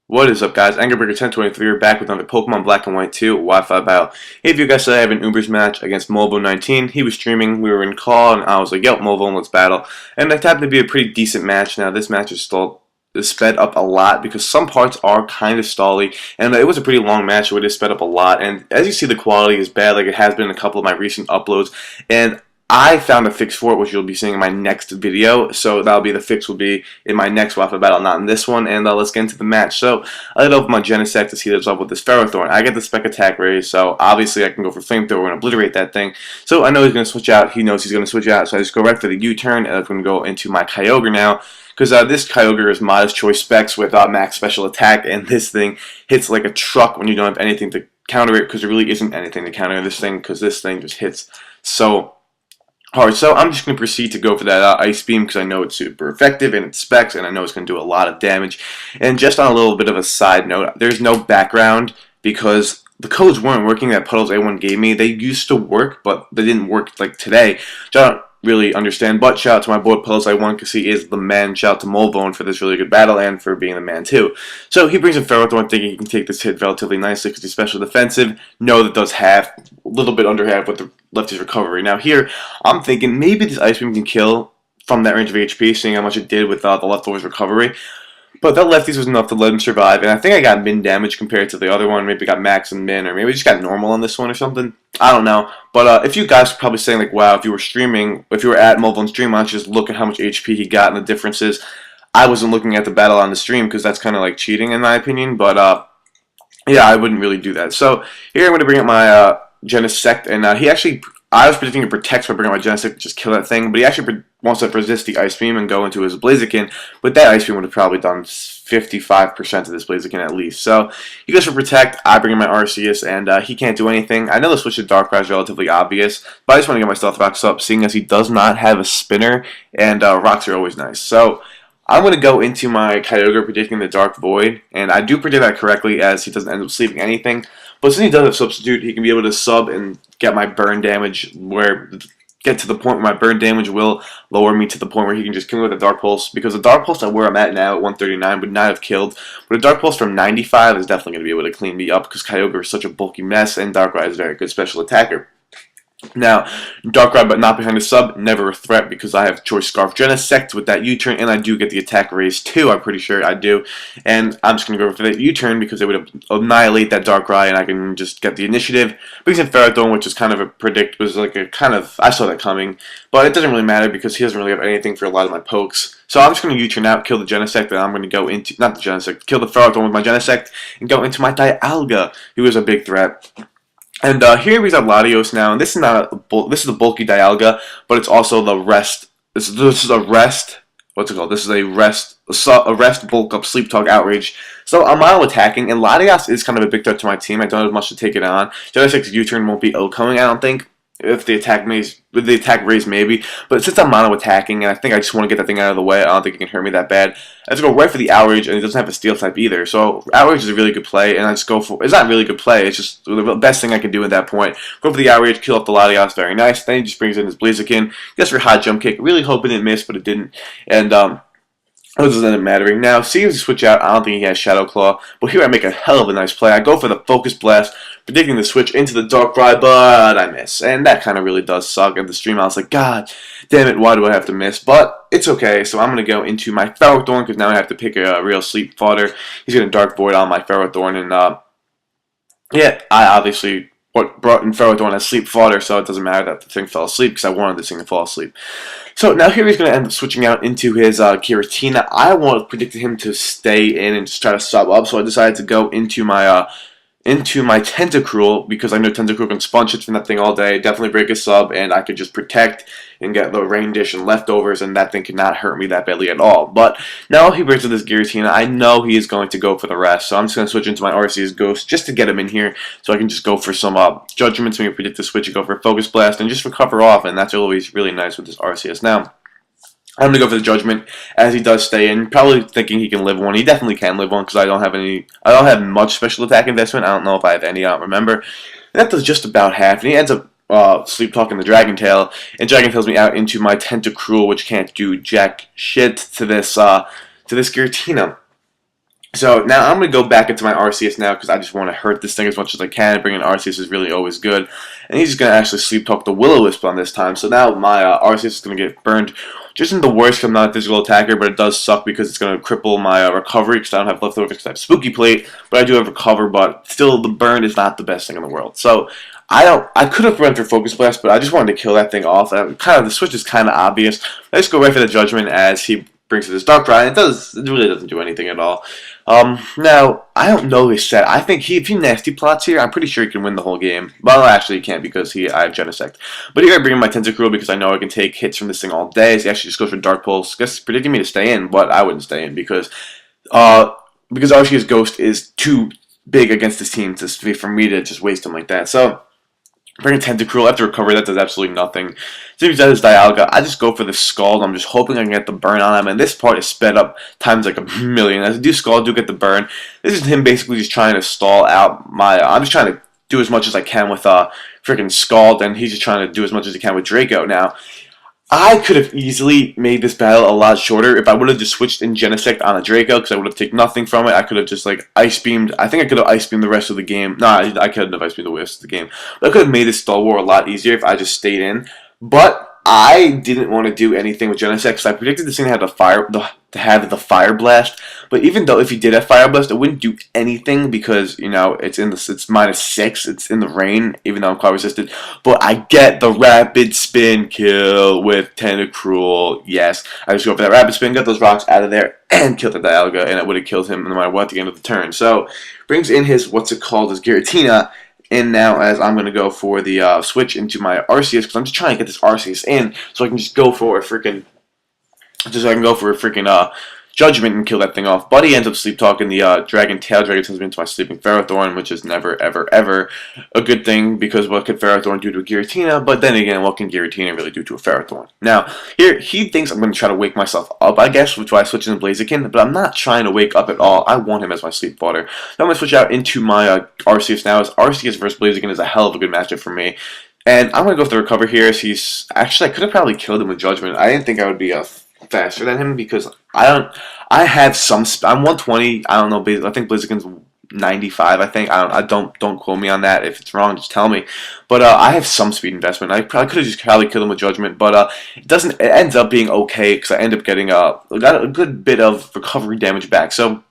What is up, guys? AngerBreaker1023 are back with another Pokemon Black and White 2 Wi-Fi battle. Hey, if you guys said I have an Ubers match against Mulvone19. He was streaming, we were in call, and I was like, yep, Mulvone, let's battle. And it happened to be a pretty decent match. Now, this match is sped up a lot because some parts are kind of stally, and it was a pretty long match, so it is sped up a lot. And as you see, the quality is bad, like it has been in a couple of my recent uploads. And I found a fix for it, which you'll be seeing in my next video. So that'll be the fix will be in my next Wi-Fi battle, not in this one. And let's get into the match. So I let open my Genesect to see what's up with this Ferrothorn. I get the Spec Attack raise, so obviously I can go for Flamethrower and obliterate that thing. So I know he's going to switch out. He knows he's going to switch out. So I just go right for the U-turn, and I'm going to go into my Kyogre now. Because this Kyogre is Modest Choice specs with max special attack, and this thing hits like a truck when you don't have anything to counter it, because there really isn't anything to counter this thing, because this thing just hits so hard. So I'm just going to proceed to go for that Ice Beam because I know it's super effective and it specs, and I know it's going to do a lot of damage. And just on a little bit of a side note, there's no background because the codes weren't working that Puddles A1 gave me. They used to work, but they didn't work like today. So I don't really understand, but shout out to my boy Puddles A1 because he is the man. Shout out to Mulvone for this really good battle and for being the man too. So he brings in Ferrothorn thinking he can take this hit relatively nicely because he's special defensive. No, that does half, a little bit under half with the lefty's recovery. Now here, I'm thinking maybe this Ice Beam can kill from that range of HP, seeing how much it did with the leftover's recovery. But that lefties was enough to let him survive, and I think I got min damage compared to the other one. Maybe got max and min, or maybe just got normal on this one or something. I don't know. But if you guys are probably saying, like, wow, if you were streaming, if you were at Mulvone's stream, why don't you just look at how much HP he got and the differences. I wasn't looking at the battle on the stream because that's kind of like cheating in my opinion, but yeah, I wouldn't really do that. So here I'm going to bring up my Genesect, and he actually, I was predicting it protects by bringing up my Genesect to just kill that thing, but he actually wants to resist the Ice Beam and go into his Blaziken, but that Ice Beam would have probably done 55% of this Blaziken at least. So he goes for Protect, I bring in my Arceus, and he can't do anything. I know the switch to Darkrai is relatively obvious, but I just want to get my Stealth Rocks up, seeing as he does not have a spinner, and Rocks are always nice. So I'm going to go into my Kyogre predicting the Dark Void, and I do predict that correctly as he doesn't end up sleeping anything. But since he does have Substitute, he can be able to sub and get my burn damage, get to the point where my burn damage will lower me to the point where he can just kill me with a Dark Pulse, because the Dark Pulse at where I'm at now at 139 would not have killed, but a Dark Pulse from 95 is definitely going to be able to clean me up because Kyogre is such a bulky mess and Darkrai is a very good special attacker. Now, Darkrai, but not behind the sub, never a threat because I have Choice Scarf Genesect with that U-turn, and I do get the attack raise too, I'm pretty sure I do. And I'm just going to go for that U-turn because it would annihilate that Darkrai, and I can just get the initiative. Brings in Ferrothorn, which is kind of was like a kind of, I saw that coming, but it doesn't really matter because he doesn't really have anything for a lot of my pokes. So I'm just going to U-turn out, kill the Genesect, and I'm going to go into, not the Genesect, kill the Ferrothorn with my Genesect, and go into my Dialga, who is a big threat. And here we have Latios now, and this is not this is a bulky Dialga, but it's also the rest. This is a rest. What's it called? This is a rest bulk up sleep talk outrage. So I'm auto attacking, and Latios is kind of a big threat to my team. I don't have much to take it on. Genesec's U-turn won't be coming, I don't think. If the attack raise maybe, but since I'm mono attacking and I think I just want to get that thing out of the way, I don't think it can hurt me that bad. I just go right for the outrage, and it doesn't have a steel type either. So outrage is a really good play, and I just go for it's not a really good play. It's just the best thing I can do at that point. Go for the outrage, kill off the Latios, very nice. Then he just brings in his Blaziken, gets for high jump kick. Really hoping it missed, but it didn't. And it doesn't end up mattering. Now, seeing as he switch out, I don't think he has Shadow Claw, but here I make a hell of a nice play. I go for the Focus Blast, predicting the switch into the Darkrai, but I miss. And that kind of really does suck. At the stream, I was like, God damn it, why do I have to miss? But it's okay, so I'm going to go into my Ferrothorn, because now I have to pick a real sleep fodder. He's going to Dark Void on my Ferrothorn, and yeah, I obviously brought in Ferrothorn as sleep fodder, so it doesn't matter that the thing fell asleep, because I wanted this thing to fall asleep. So now here he's going to end up switching out into his Giratina. I predicted him to stay in and just try to sub up, so I decided to go into my Tentacruel, because I know Tentacruel can sponge hits from that thing all day, definitely break a sub, and I could just protect and get the Rain Dish and leftovers, and that thing could not hurt me that badly at all. But now he brings in this Giratina. I know he is going to go for the rest, so I'm just going to switch into my Arceus Ghost just to get him in here, so I can just go for some Judgments, maybe predict the switch and go for a Focus Blast, and just recover off, and that's always really nice with this Arceus. Now, I'm going to go for the Judgment, as he does stay in, probably thinking he can live one. He definitely can live one, because I don't have much special attack investment. I don't know if I have any, I don't remember. And that does just about half, and he ends up sleep talking the Dragon Tail, and Dragon Tails me out into my Tentacruel, which can't do jack shit to this Giratina. So now I'm going to go back into my RCS now because I just want to hurt this thing as much as I can. Bringing RCS is really always good. And he's just going to actually sleep talk the Will-O-Wisp on this time. So now my RCS is going to get burned. Just in the worst because I'm not a physical attacker, but it does suck because it's going to cripple my recovery because I don't have leftovers because I have Spooky Plate. But I do have recover, but still the burn is not the best thing in the world. So I could have run for Focus Blast, but I just wanted to kill that thing off. The switch is kind of obvious. I just go right for the Judgment as he brings it his Darkrai, and it really doesn't do anything at all. Now, I don't know his set. I think if he nasty plots here, I'm pretty sure he can win the whole game. Well, actually, he can't because I have Genesect. But here I bring in my Tentacruel because I know I can take hits from this thing all day. So he actually just goes for Dark Pulse. Guess predicting me to stay in, but I wouldn't stay in because Arceus Ghost is too big against this team for me to just waste him like that. So bring a Tentacruel. After recovery, that does absolutely nothing. So he's at his Dialga. I just go for the Scald. I'm just hoping I can get the burn on him. And this part is sped up times like a million. As I do Scald, I do get the burn. This is him basically just trying to stall out my... I'm just trying to do as much as I can with freaking Scald. And he's just trying to do as much as he can with Draco. Now, I could have easily made this battle a lot shorter if I would have just switched in Genesect on a Draco because I would have taken nothing from it. I could have just like Ice Beamed. I think I could have Ice Beamed the rest of the game. No, I couldn't have Ice Beamed the rest of the game. But I could have made this Star War a lot easier if I just stayed in. But I didn't want to do anything with Genesect because I predicted this thing had to have the Fire Blast. But even though if he did have Fire Blast, it wouldn't do anything because it's -6. It's in the rain, even though I'm cloud resistant. But I get the Rapid Spin kill with Tentacruel. Yes, I just go for that Rapid Spin, got those rocks out of there, and killed the Dialga, and it would have killed him no matter what at the end of the turn. So brings in his his Giratina. And now, as I'm going to go for the switch into my Arceus, because I'm just trying to get this Arceus in, so I can just go for a freaking, Judgment and kill that thing off. Buddy ends up sleep talking the Dragon Tail. Dragon turns me into my Sleeping Ferrothorn, which is never, ever, ever a good thing because what could Ferrothorn do to a Giratina? But then again, what can Giratina really do to a Ferrothorn? Now, here, he thinks I'm going to try to wake myself up, I guess, which is why I switch into Blaziken, but I'm not trying to wake up at all. I want him as my Sleep Water. Now I'm going to switch out into my Arceus now, as Arceus versus Blaziken is a hell of a good matchup for me. And I'm going to go for the recover here, as he's... Actually, I could have probably killed him with Judgment. I didn't think I would be faster than him because I have some. I'm 120. I don't know. I think Blaziken's 95. I think. Don't quote me on that. If it's wrong, just tell me. But I have some speed investment. I probably could have just killed him with Judgment, but it doesn't. It ends up being okay because I end up getting got a good bit of recovery damage back. So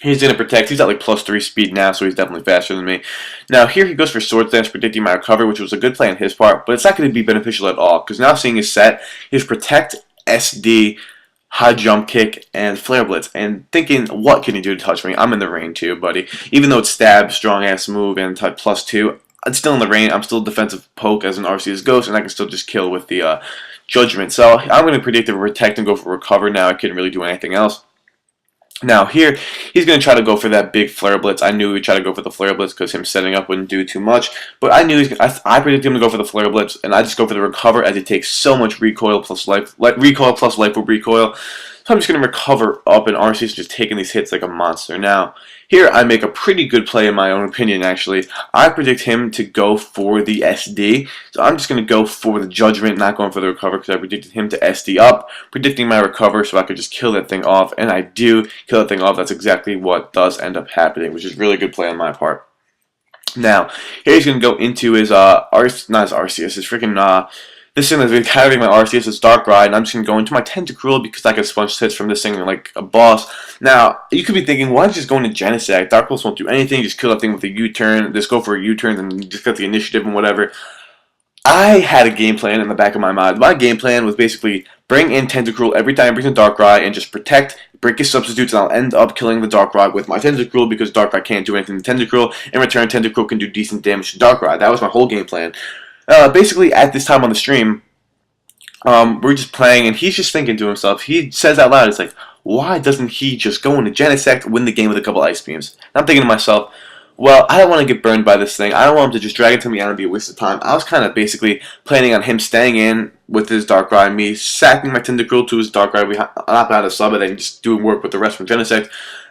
he's going to protect. He's at like +3 speed now, so he's definitely faster than me. Now, here he goes for Sword Dance, predicting my recovery, which was a good play on his part, but it's not going to be beneficial at all, because now seeing his set, he has Protect, SD, High Jump Kick, and Flare Blitz, and thinking, what can he do to touch me? I'm in the rain too, buddy. Even though it's Stab, strong-ass move, and type +2, it's still in the rain. I'm still defensive poke as an Arceus Ghost, and I can still just kill with the Judgment. So I'm going to predict the Protect and go for Recover now. I couldn't really do anything else. Now here, he's going to try to go for that big Flare Blitz. I knew he would try to go for the Flare Blitz because him setting up wouldn't do too much. But I knew I predicted him to go for the Flare Blitz, and I just go for the Recover as it takes so much recoil plus life orb recoil. So I'm just going to recover up, and Arceus just taking these hits like a monster. Now, here I make a pretty good play in my own opinion, actually. I predict him to go for the SD. So I'm just going to go for the Judgment, not going for the Recover, because I predicted him to SD up, predicting my Recover so I could just kill that thing off. And I do kill that thing off. That's exactly what does end up happening, which is really good play on my part. Now, here he's going to go into his, not his Arceus, his freaking, this thing that's been carrying my Arceus is Darkrai, and I'm just going to go into my Tentacruel because I can sponge hits from this thing like a boss. Now, you could be thinking, why don't you just go into Genesect? Dark Pulse won't do anything, just kill that thing with a U-turn, just go for a U-turn, and just get the initiative and whatever. I had a game plan in the back of my mind. My game plan was basically bring in Tentacruel every time I bring in Darkrai and just protect, break his substitutes, and I'll end up killing the Darkrai with my Tentacruel because Darkrai can't do anything to Tentacruel. In return, Tentacruel can do decent damage to Darkrai. That was my whole game plan. Basically, at this time on the stream, we're just playing, and he's just thinking to himself. He says out loud, it's like, why doesn't he just go into Genesect, win the game with a couple Ice Beams? And I'm thinking to myself, well, I don't want to get burned by this thing. I don't want him to just drag it to me out and be a waste of time. I was kind of basically planning on him staying in with his Darkrai, me sacking my Tentacruel to his Darkrai, we not out of sub, and then just doing work with the rest from Genesect,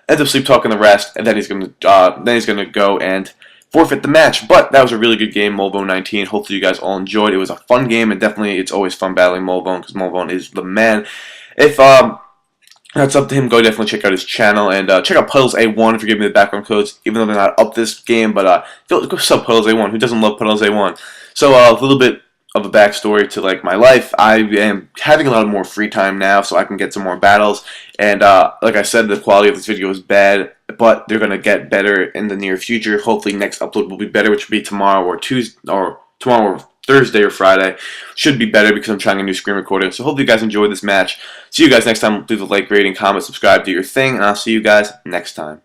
ends up sleep talking the rest, and then he's gonna go and forfeit the match. But that was a really good game, Mulvone19. Hopefully you guys all enjoyed. It was a fun game, and definitely it's always fun battling Mulvone because Mulvone is the man. If That's up to him. Go definitely check out his channel and check out Puddles A1 if you're giving me the background codes, even though they're not up this game. But go sub Puddles A1. Who doesn't love Puddles A1? So a little bit of a backstory to like my life. I am having a lot more free time now, so I can get some more battles. And like I said, the quality of this video is bad, but they're gonna get better in the near future. Hopefully, next upload will be better, which will be tomorrow or Tuesday or tomorrow. Or Thursday or Friday should be better because I'm trying a new screen recording. So hopefully you guys enjoyed this match. See you guys next time. Leave a like, rating, comment, subscribe, do your thing, and I'll see you guys next time.